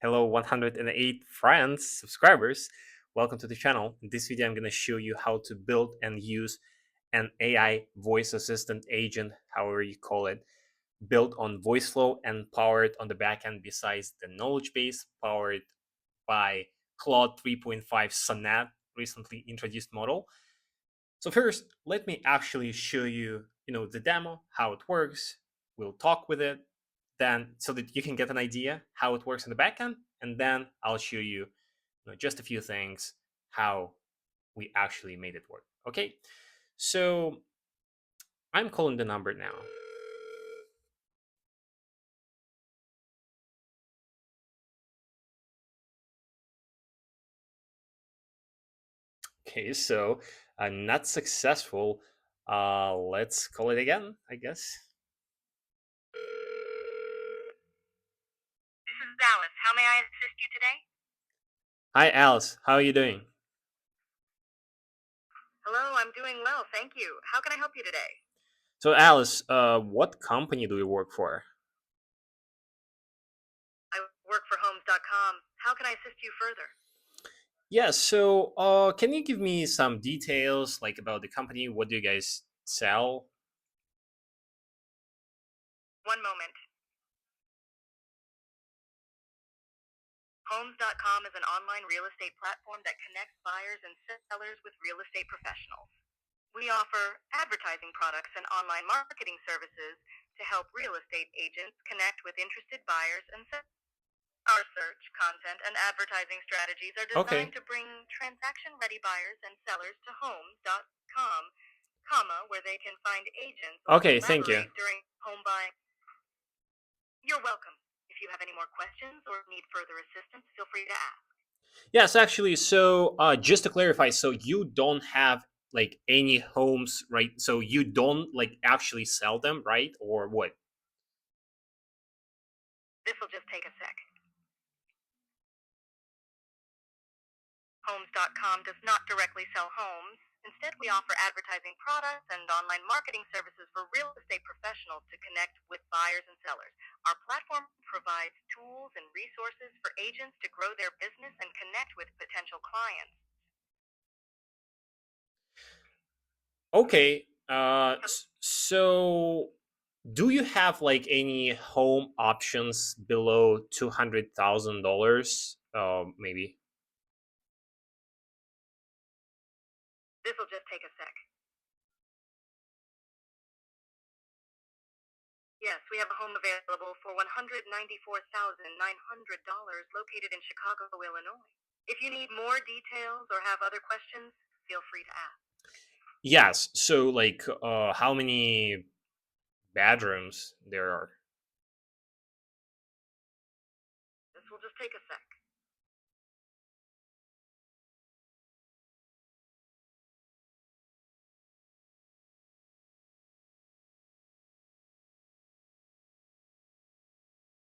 Hello, 108 friends, subscribers. Welcome to the channel. In this video, I'm going to show you how to build and use an AI voice assistant agent, however you call it, built on Voiceflow and powered on the backend besides the knowledge base, powered by Claude 3.5 Sonnet, recently introduced model. So first, let me actually show you, the demo, how it works. We'll talk with it, then so that you can get an idea how it works in the backend, and then I'll show you, just a few things how we actually made it work. Okay, so I'm calling the number now. Okay, so not successful. Let's call it again, I guess. This is Alice. How may I assist you today? Hi, Alice. How are you doing? Hello, I'm doing well, thank you. How can I help you today? So, Alice, what company do you work for? I work for Homes.com. How can I assist you further? Yeah, so can you give me some details like about the company? What do you guys sell? One moment. Homes.com is an online real estate platform that connects buyers and sellers with real estate professionals. We offer advertising products and online marketing services to help real estate agents connect with interested buyers and sellers. Our search, content, and advertising strategies are Okay. designed to bring transaction-ready buyers and sellers to Homes.com, comma, where they can find agents or Okay, thank you. collaborate during home buying. You're welcome. If you have any more questions or need further assistance, feel free to ask. Yes, actually, so just to clarify, so you don't have like any homes, right? So you don't like actually sell them, right? Or what? This will just take a sec. Homes.com does not directly sell homes. Instead, we offer advertising products and online marketing services for real estate professionals to connect with buyers and sellers. Our platform provides tools and resources for agents to grow their business and connect with potential clients. Okay. So do you have like any home options below $200,000? Maybe. This will just take a sec. Yes, we have a home available for $194,900 located in Chicago, Illinois. If you need more details or have other questions, feel free to ask. Yes. So like, how many bedrooms there are? This will just take a sec.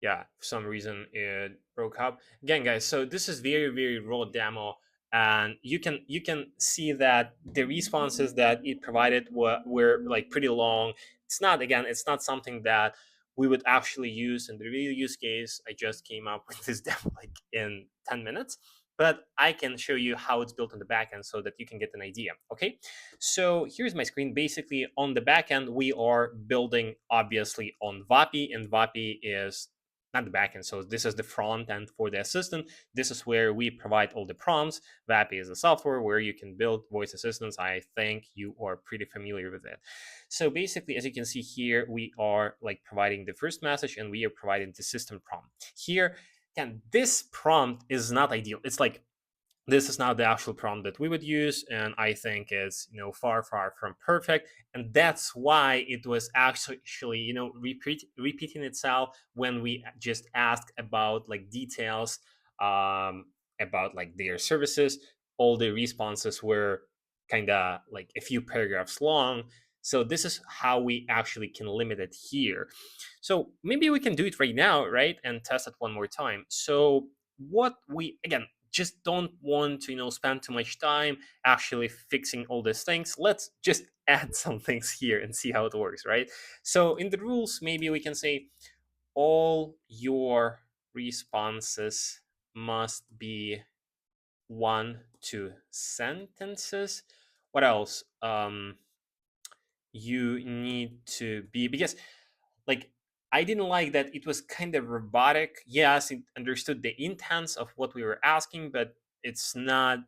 Yeah, for some reason it broke up again, guys. So this is very raw demo, and you can see that the responses that it provided were like pretty long. It's not something that we would actually use in the real use case. I just came up with this demo like in 10 minutes, but I can show you how it's built on the backend so that you can get an idea. Okay, so here's my screen. Basically, on the backend, we are building obviously on Vapi, and Vapi is not the backend. So this is the front end for the assistant. This is where we provide all the prompts. Vapi is the software where you can build voice assistants. I think you are pretty familiar with it. So basically, as you can see here, we are like providing the first message and we are providing the system prompt. Here, again, this prompt is not ideal. It's like this is not the actual prompt that we would use, and I think it's far from perfect, and that's why it was actually repeating itself when we just asked about like details about like their services. All the responses were kind of like a few paragraphs long, so this is how we actually can limit it here. So maybe we can do it right now, right, and test it one more time. So what we again just don't want to spend too much time actually fixing all these things. Let's just add some things here and see how it works, right? So in the rules, maybe we can say all your responses must be 1 to sentences. What else? You need to be, because like I didn't like that it was kind of robotic. Yes, it understood the intents of what we were asking, but it's not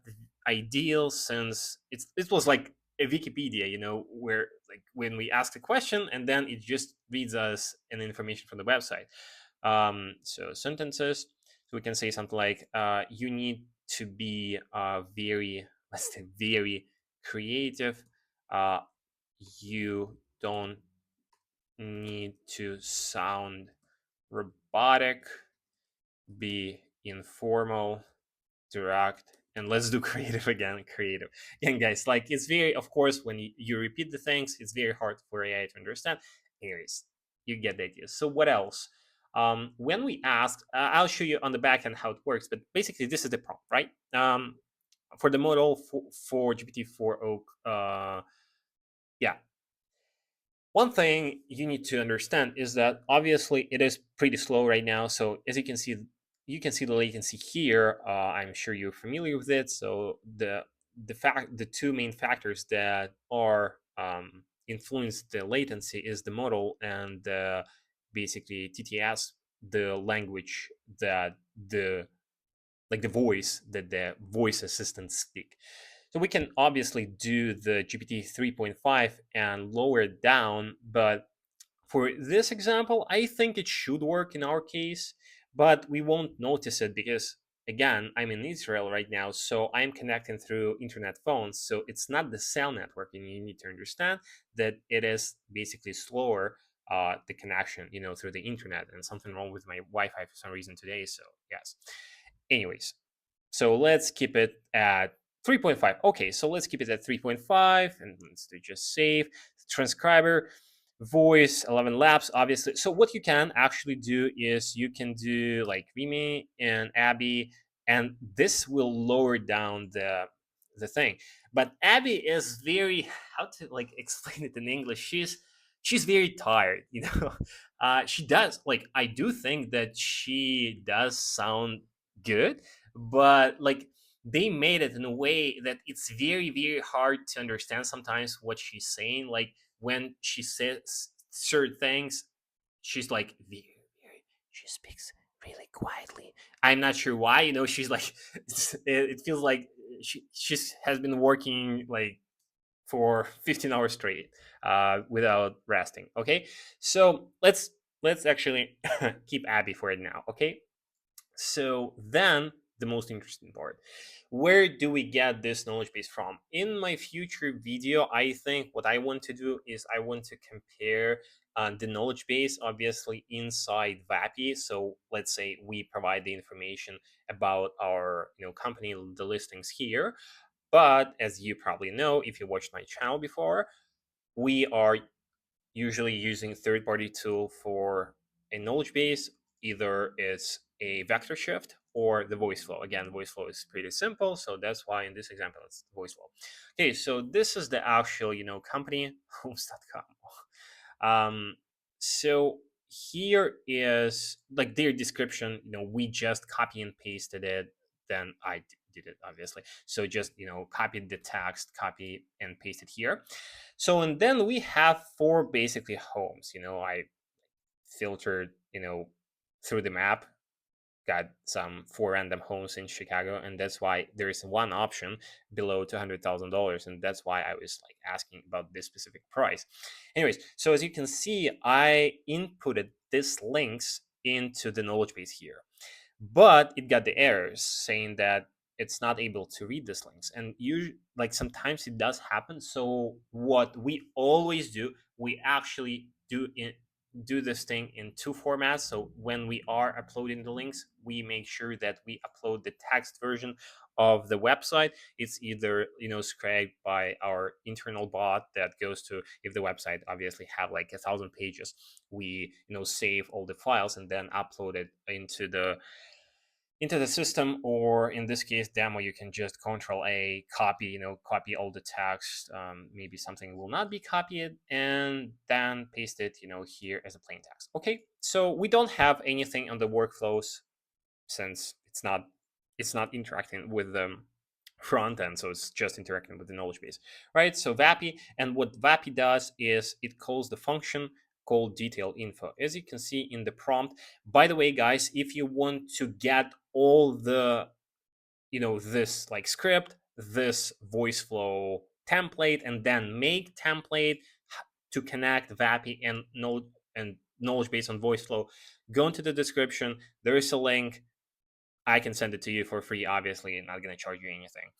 ideal, since it was like a Wikipedia, where like when we ask a question and then it just reads us an information from the website. So sentences. So we can say something like, "You need to be very, let's say, very creative. Uh, you don't need to sound robotic, be informal, direct, and let's do creative again. Creative again, guys. Like, it's very, of course, when you repeat the things, it's very hard for AI to understand. Anyways, you get the idea. So what else? When we asked, I'll show you on the back end how it works, but basically this is the prompt, right? For the model for GPT-4o, yeah, one thing you need to understand is that obviously it is pretty slow right now. So as you can see the latency here. I'm sure you're familiar with it. So the two main factors that are influence the latency is the model and basically TTS, the language that the voice that the voice assistants speak. So we can obviously do the GPT 3.5 and lower it down, but for this example, I think it should work in our case, but we won't notice it because, again, I'm in Israel right now, so I'm connecting through internet phones. So it's not the cell network, and you need to understand that it is basically slower, the connection, through the internet, and something wrong with my Wi-Fi for some reason today. So yes. Anyways, so let's keep it at 3.5. Okay, so let's keep it at 3.5 and let's do just save. Transcriber, voice, 11 laps, obviously. So what you can actually do is you can do like Remy and Abby, and this will lower down the thing. But Abby is very, how to like explain it in English? She's very tired, She does, like, I do think that she does sound good, but like they made it in a way that it's very very hard to understand sometimes what she's saying. Like when she says certain things, she's like very very, she speaks really quietly. I'm not sure why, she's like it feels like she has been working like for 15 hours straight, without resting. Okay, so let's actually keep Abby for it now. Okay, so then the most interesting part, where do we get this knowledge base from? In my future video, I think what I want to do is I want to compare the knowledge base, obviously inside Vapi. So let's say we provide the information about our company, the listings here. But as you probably know, if you watched my channel before, we are usually using third-party tool for a knowledge base. Either it's a vector shift or the Voiceflow. Again, Voiceflow is pretty simple, so that's why in this example it's Voiceflow. Okay, so this is the actual company homes.com. um so here is like their description. We just copy and pasted it. Then I did it, obviously. So just copied the text, copy and paste it here. So and then we have four basically homes. I filtered through the map, got some four random homes in Chicago, and that's why there is one option below $200,000, and that's why I was like asking about this specific price. Anyways, so as you can see, I inputted these links into the knowledge base here, but it got the errors saying that it's not able to read these links, and you like sometimes it does happen. So what we always do, we actually do this thing in two formats. So when we are uploading the links, we make sure that we upload the text version of the website. It's either scraped by our internal bot that goes to, if the website obviously have like 1,000 pages, we save all the files and then upload it into the system. Or in this case demo, you can just control a copy, copy all the text. Maybe something will not be copied, and then paste it here as a plain text. Okay, so we don't have anything on the workflows since it's not interacting with the front end, so it's just interacting with the knowledge base, right? So Vapi, and what Vapi does is it calls the function called detail info, as you can see in the prompt. By the way, guys, if you want to get all the, this like script, this voice flow template, and then make template to connect Vapi and node and knowledge base on voice flow, go into the description. There is a link. I can send it to you for free. Obviously, I'm not gonna charge you anything.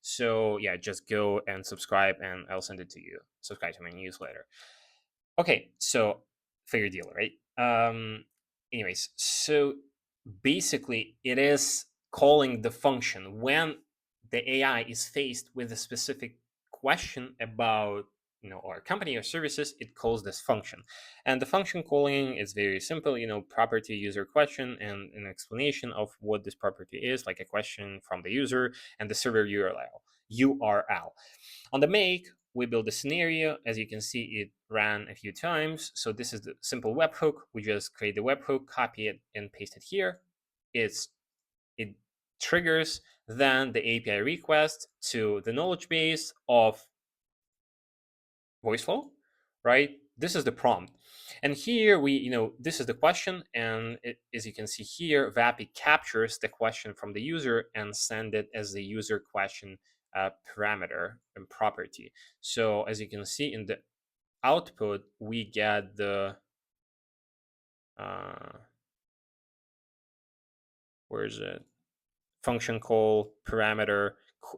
So yeah, just go and subscribe, and I'll send it to you. Subscribe to my newsletter. Okay, so fair deal, right? Anyways, so basically, it is calling the function when the AI is faced with a specific question about our company or services. It calls this function, and the function calling is very simple. Property user question and an explanation of what this property is, like a question from the user and the server URL. On the make, we build a scenario. As you can see, it ran a few times. So this is the simple webhook. We just create the webhook, copy it, and paste it here. It triggers then the API request to the knowledge base of Voiceflow, right? This is the prompt. And here this is the question. And as you can see here, Vapi captures the question from the user and send it as the user question parameter and property. So as you can see in the output, we get the, where is it? Function call parameter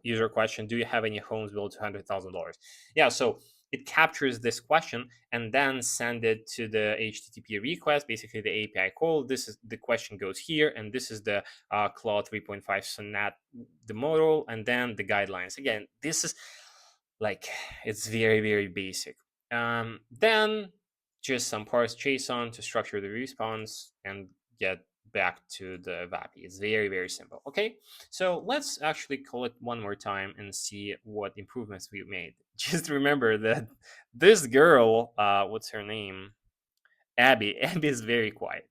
user question. Do you have any homes below $200,000? Yeah, so it captures this question and then send it to the HTTP request, basically the API call. This is the question goes here, and this is the Claude 3.5 Sonnet, the model, and then the guidelines. Again, this is like, it's very, very basic. Then just some parse JSON to structure the response and get back to the Vapi. It's very, very simple. Okay, so let's actually call it one more time and see what improvements we made. Just remember that this girl, what's her name? Abby. Abby is very quiet.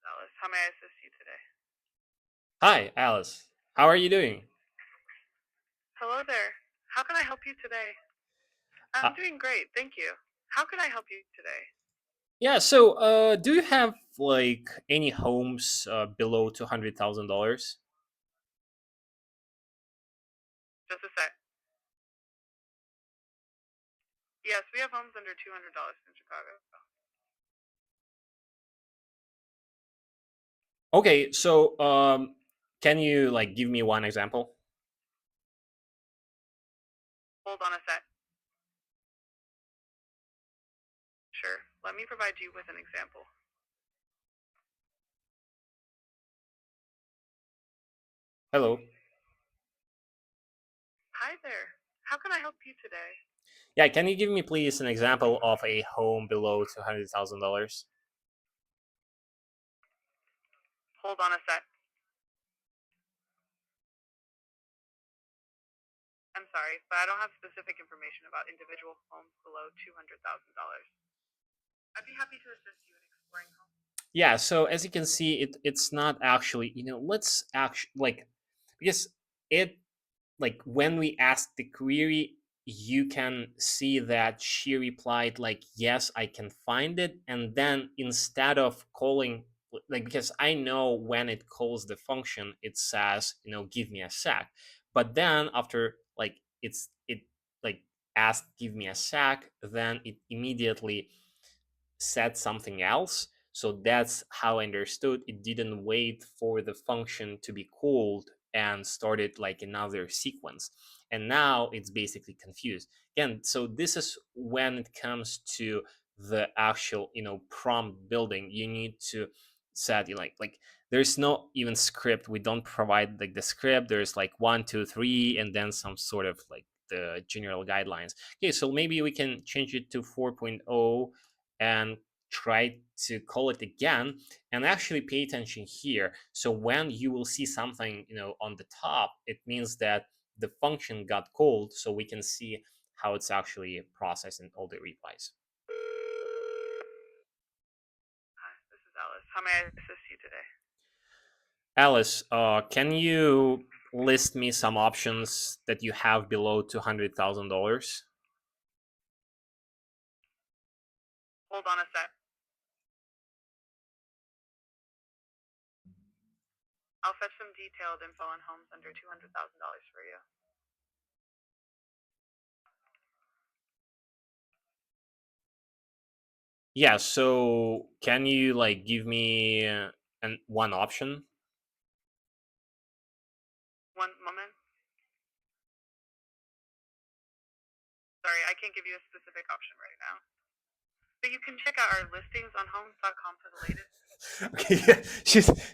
Alice, how may I assist you today? Hi, Alice. How are you doing? Hello there. How can I help you today? I'm doing great, thank you. How can I help you today? Yeah, so do you have like any homes below $200,000? Just a sec. Yes, we have homes under $200 in Chicago. Okay, so can you like give me one example? Hold on a sec. Sure, let me provide you with an example. Hello. Hi there. How can I help you today? Yeah, can you give me please an example of a home below $200,000? Hold on a sec. I'm sorry, but I don't have specific information about individual homes below $200,000. I'd be happy to assist you in exploring homes. Yeah, so as you can see, it's not actually, let's actually like, because it, like when we asked the query, you can see that she replied like, yes, I can find it. And then instead of calling, like, because I know when it calls the function, it says, give me a sec. But then after like it like asked give me a sec, then it immediately said something else. So that's how I understood. It didn't wait for the function to be called and started like another sequence. And now it's basically confused. Again, so this is when it comes to the actual, prompt building. You need to set like there's no even script. We don't provide like the script. There's like 1, 2, 3, and then some sort of like the general guidelines. Okay, so maybe we can change it to 4.0 and try to call it again, and actually pay attention here. So when you will see something on the top, it means that the function got called, so we can see how it's actually processing all the replies. Alice. How may I assist you today? Alice, can you list me some options that you have below $200,000? Hold on a sec. I'll fetch some detailed info on homes under $200,000 for you. Yeah, so can you like give me one option? One moment. Sorry, I can't give you a specific option right now. But you can check out our listings on homes.com for the latest. Okay,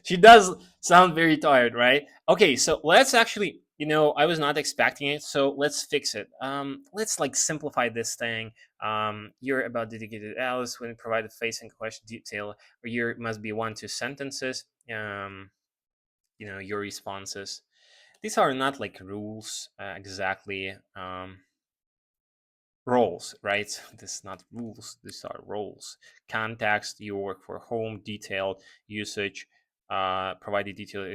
she does sound very tired, right? Okay, so let's actually, I was not expecting it, so let's fix it. Let's like simplify this thing. You're about dedicated Alice when provided facing question detail, or your must be 1 2 sentences. Your responses. These are not like rules exactly. Roles, right? This is not rules, these are roles. Context, you work for home, detailed usage, provided detail,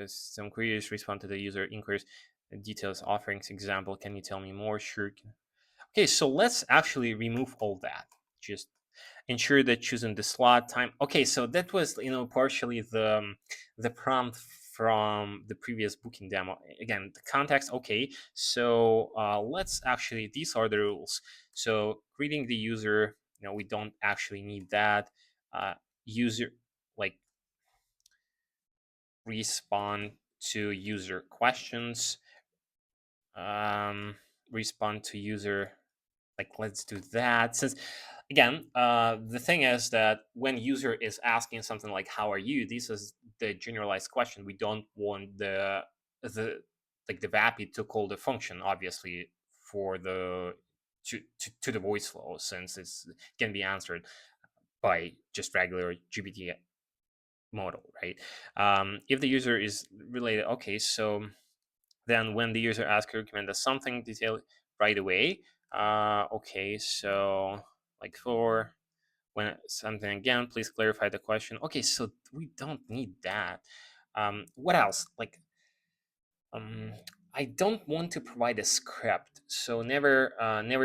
some queries, respond to the user inquiries, details, offerings, example, can you tell me more? Sure. Okay, so let's actually remove all that. Just ensure that choosing the slot time. Okay, so that was partially the prompt from the previous booking demo. Again, the context. Okay, so let's actually, these are the rules. So greeting the user, we don't actually need that. User, like, respond to user questions, respond to user, like, let's do that. Since again, the thing is that when user is asking something like how are you, this is the generalized question. We don't want the like the Vapi to call the function, obviously, for the to the voice flow, since it can be answered by just regular GPT model, right? If the user is related, okay, so then when the user asks, recommend us something detailed right away. Okay, so like for when something again, please clarify the question. Okay, so we don't need that. What else? Like, um, I don't want to provide a script, so never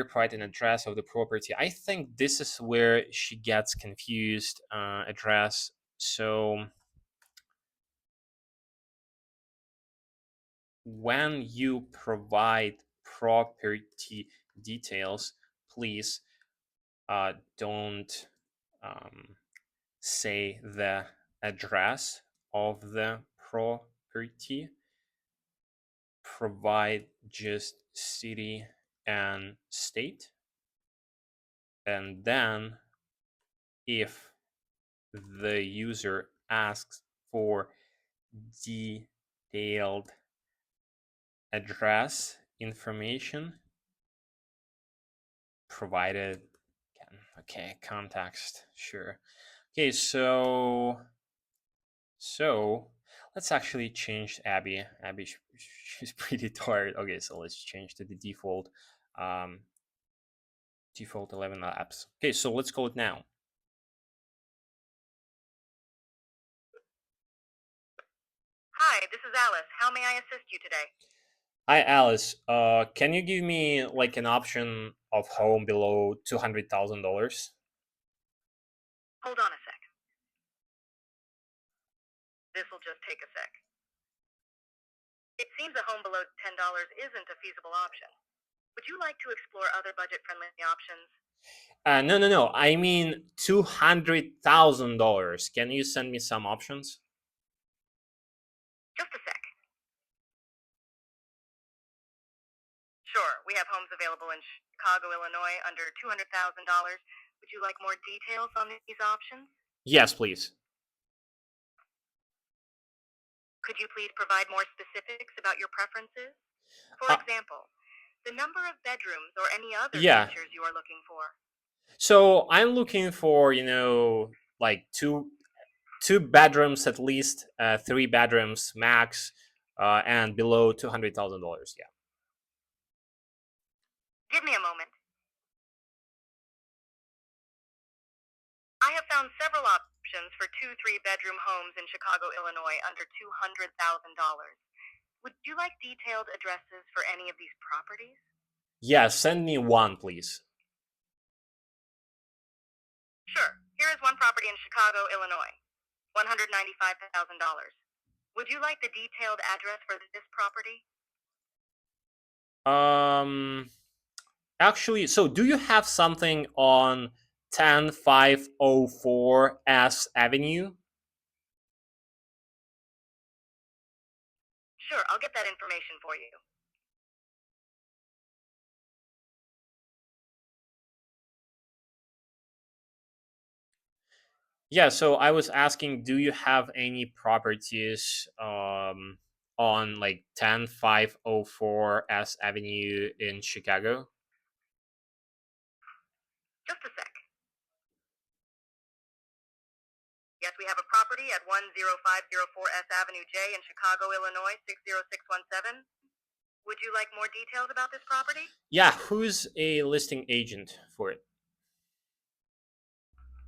provide an address of the property. I think this is where she gets confused. Address. So when you provide property details, please don't say the address of the property. Provide just city and state. And then if the user asks for detailed address information, provided again. Okay, context, sure. Okay, so let's actually change Abby. Abby, she's pretty tired. Okay, so let's change to the um, default 11 apps. Okay, so let's call it now. Hi, this is Alice. How may I assist you today? Hi, Alice. Can you give me like an option of home below $200,000? Hold on a sec. This'll just take a sec. It seems a home below $10 isn't a feasible option. Would you like to explore other budget-friendly options? No. I mean $200,000. Can you send me some options? Just a sec. Sure, we have homes available in Chicago, Illinois under $200,000. Would you like more details on these options? Yes, please. Could you please provide more specifics about your preferences? For Uh, example, the number of bedrooms or any other yeah. features you are looking for. So I'm looking for like two bedrooms at least, 3 bedrooms max, and below $200,000. Yeah. Give me a moment. I have found several options for 2 3-bedroom homes in Chicago, Illinois under $200,000. Would you like detailed addresses for any of these properties? Yeah, send me one, please. Sure. Here is one property in Chicago, Illinois. $195,000. Would you like the detailed address for this property? Um, Actually, so do you have something on 10504 S Avenue? Sure, I'll get that information for you. Yeah, so I was asking, do you have any properties on like 10504 S Avenue in Chicago? Just a sec. Yes, we have a property at 10504 S Avenue J in Chicago, Illinois, 60617. Would you like more details about this property? Yeah, who's a listing agent for it?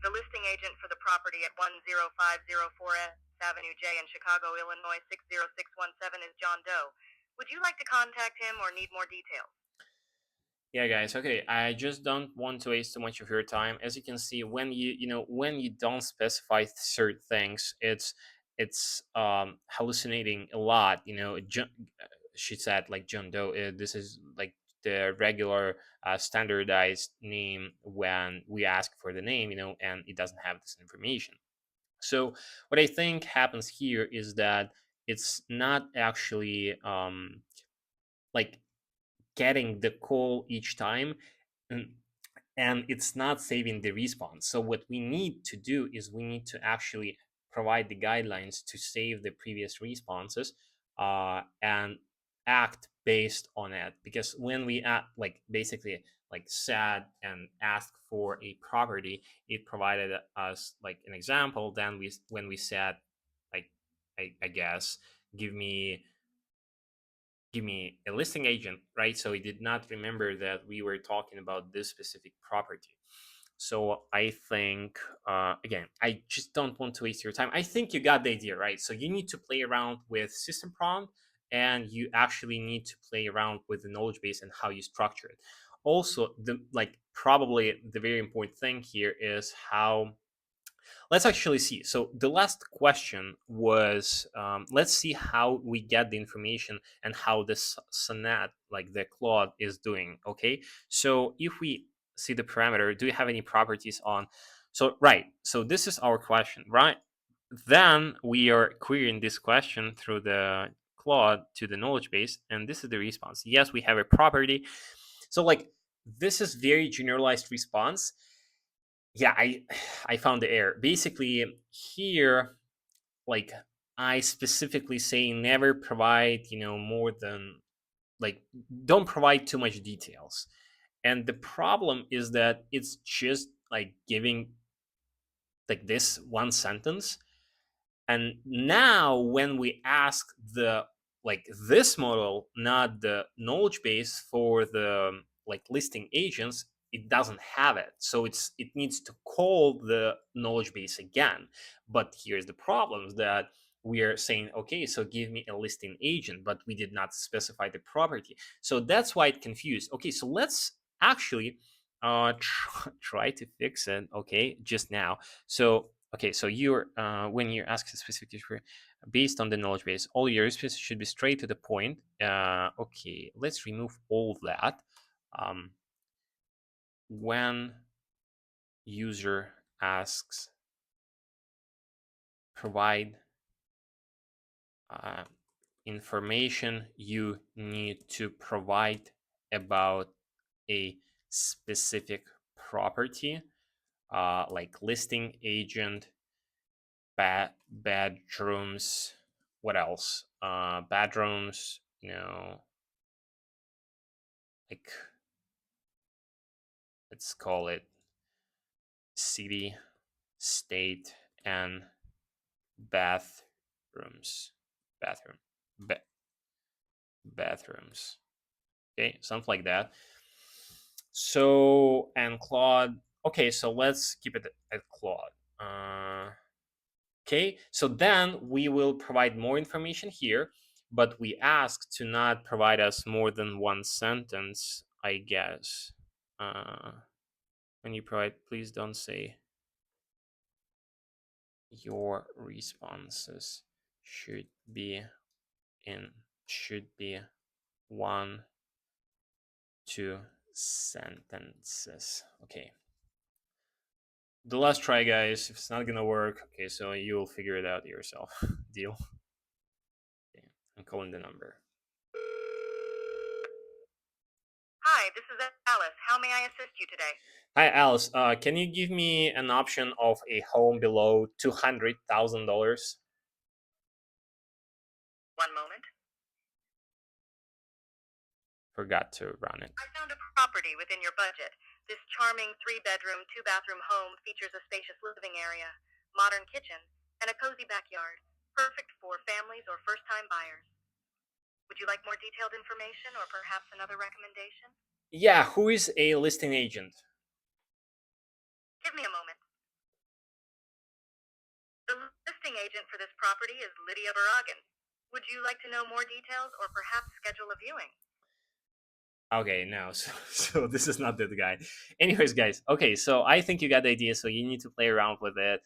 The listing agent for the property at 10504 S Avenue J in Chicago, Illinois, 60617 is John Doe. Would you like to contact him or need more details? Yeah, guys. Okay, I just don't want to waste too much of your time. As you can see, when when you don't specify certain things, it's hallucinating a lot. She said like John Doe. This is like the regular standardized name when we ask for the name. And it doesn't have this information. So what I think happens here is that it's not actually like getting the call each time, and, and it's not saving the response. So what we need to do is we need to actually provide the guidelines to save the previous responses and act based on it. Because when we like basically like said and asked for a property, it provided us like an example. Then when we said like I guess give me a listing agent, right? So he did not remember that we were talking about this specific property. So I think, again, I just don't want to waste your time. I think you got the idea, right? So you need to play around with system prompt, and you actually need to play around with the knowledge base and how you structure it. Also, probably the very important thing here is how. Let's actually see. So the last question was, let's see how we get the information and how this Sonnet, like the Claude, is doing. Okay. So if we see the parameter, do you have any properties on? So right. So this is our question, right? Then we are querying this question through the Claude to the knowledge base, and this is the response. Yes, we have a property. So like this is very generalized response. Yeah, I found the error. Basically, here, like I specifically say never provide, more than like don't provide too much details. And the problem is that it's just like giving like this one sentence. And now when we ask the like this model, not the knowledge base for the like listing agents, it doesn't have it. So it needs to call the knowledge base again. But here's the problem is that we are saying, okay, so give me a listing agent, but we did not specify the property. So that's why it confused. Okay, so let's actually try to fix it. Okay, just now. So okay, so you're when you're asking a specific issue based on the knowledge base, all your responses should be straight to the point. Okay, let's remove all of that. Um, when user asks, provide uh, information you need to provide about a specific property, like listing agent, bedrooms. What else? Bedrooms. Like let's call it city, state, and bathrooms. Bathroom. Ba- Bathrooms. Okay, something like that. So and Claude. Okay, so let's keep it at Claude. Okay, so then we will provide more information here, but we ask to not provide us more than one sentence, I guess. When you provide, please don't say your responses should be should be 1 2 sentences. Okay, the last try, guys. If it's not gonna work, okay, so you'll figure it out yourself. Deal. Okay, I'm calling the number. Hi, this is Alice. How may I assist you today? Hi, Alice. Can you give me an option of a home below $200,000? One moment. Forgot to run it. I found a property within your budget. This charming 3-bedroom, 2-bathroom home features a spacious living area, modern kitchen, and a cozy backyard. Perfect for families or first-time buyers. Would you like more detailed information or perhaps another recommendation? Yeah, who is a listing agent? Give me a moment. The listing agent for this property is Lydia Barragan. Would you like to know more details or perhaps schedule a viewing? Okay, no, so this is not the guy. Anyways, guys, okay, so I think you got the idea. So you need to play around with it.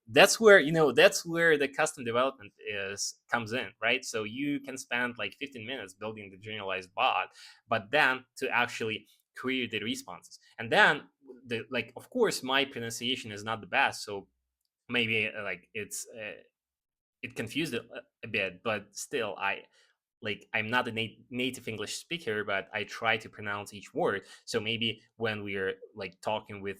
That's where that's where the custom development is comes in, right? So you can spend like 15 minutes building the generalized bot, but then to actually create the responses, and then the like, of course, my pronunciation is not the best, so maybe like it confused it a bit, but still I'm not a native English speaker, but I try to pronounce each word. So maybe when we're like talking with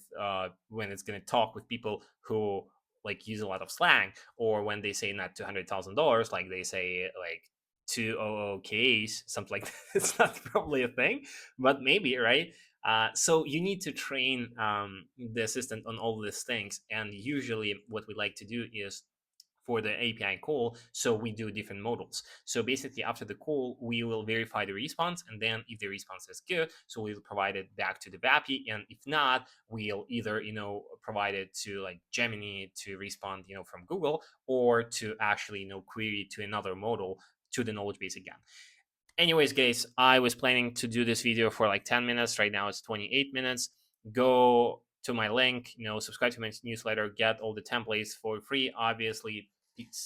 when it's gonna talk with people who like use a lot of slang, or when they say not $200,000, like they say like 200Ks, something like that. It's not probably a thing, but maybe, right? So you need to train the assistant on all these things, and usually what we like to do is for the API call. So we do different modals. So basically, after the call, we will verify the response, and then if the response is good, so we'll provide it back to the Vapi, and if not, we'll either provide it to like Gemini to respond from Google, or to actually query to another modal to the knowledge base again. Anyways, guys, I was planning to do this video for like 10 minutes. Right now it's 28 minutes. Go to my link, subscribe to my newsletter, get all the templates for free, obviously. Peace.